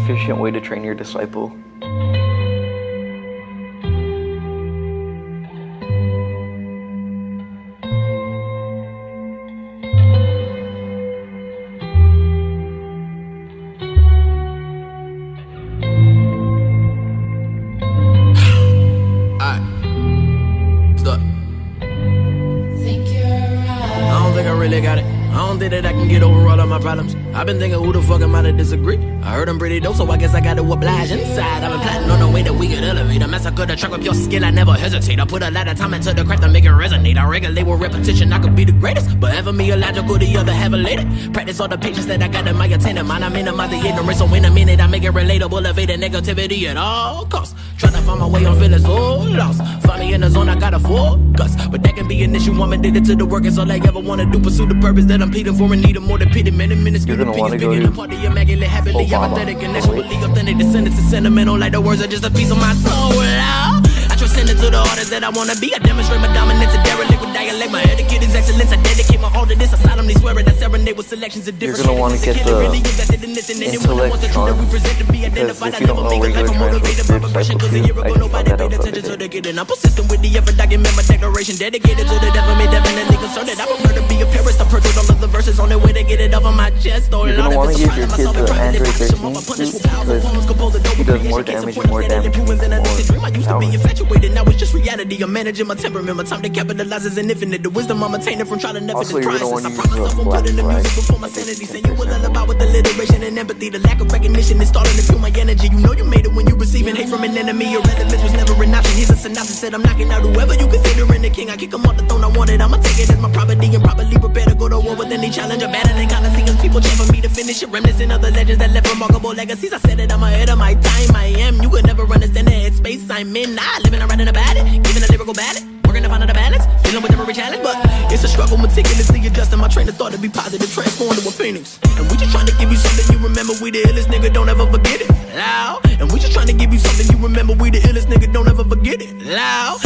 efficient way to train your disciple. I don't think that I can get over all of my problems. I've been thinking, who the fuck am I to disagree? I heard I'm pretty dope, so I guess I gotta oblige inside. I've been plotting on the way that we could elevate. I massacre the track with your skill, I never hesitate. I put a lot of time into the craft to make it resonate. I regulate with repetition, I could be the greatest, but ever me illogical, the other have elated. Practice all the patience that I got in my attendant mind. I minimize the ignorance, so in a minute I make it relatable. Evade the negativity at all costs. Trying to find my way, I'm feeling so lost. Find me in the zone, I gotta focus. But that can be an issue, I'm addicted to the work. It's all I ever wanna do, pursue the purpose that I'm pleading for and need more than pity. Many minutes, you're gonna want to go to immaculate, happily, apathetic, connection, authentic, descendants is sentimental, like the words are just a piece of my soul. I transcend it to the artist that I wanna be. I demonstrate my dominance, a derelict with dialect. My etiquette is excellence. I dedicate my all to this. I solemnly swear it. I serenade with selections of different. You're gonna want to get the intellect charm, because if you don't know regular transfer discipleship, I can find that out the other day. I'm persistent with the effort. I can make my declaration dedicated to the devil. Me definitely concerned that I prefer to be a Paris. I purchased all of the verses on their way to get it off of my chest. You're gonna want to give your kid the Android 13 because he does more damage and more damage and more power. Now it's just reality. I'm managing my temperament. My time to capitalize is infinite. The wisdom I'm attaining from trial and error is priceless. I promise I won't put in the music before my sanity. Saying you will lullaby with alliteration and empathy. The lack of recognition is starting to fuel my energy. You know you made it when you receiving hate from an enemy. Your relevance was never an option. Here's a synopsis. Said I'm knocking out whoever you considering the king. I kick him off the throne. I want it. I'ma take it as my property and properly prepare to go to war with any challenger. Battling coliseums. People chant for me to finish it. Reminiscing of the legends that left remarkable legacies. I said it. I'm ahead of my time. I am. You could never understand the headspace I'm in. I living around in a ballad, giving a lyrical ballad, working to find out the balance, dealing with every challenge, but it's a struggle, meticulously adjusting my train of thought to be positive, transformed to a phoenix. And we just trying to give you something you remember, we the illest nigga, don't ever forget it. Loud. And we just trying to give you something you remember, we the illest nigga, don't ever forget it. Loud.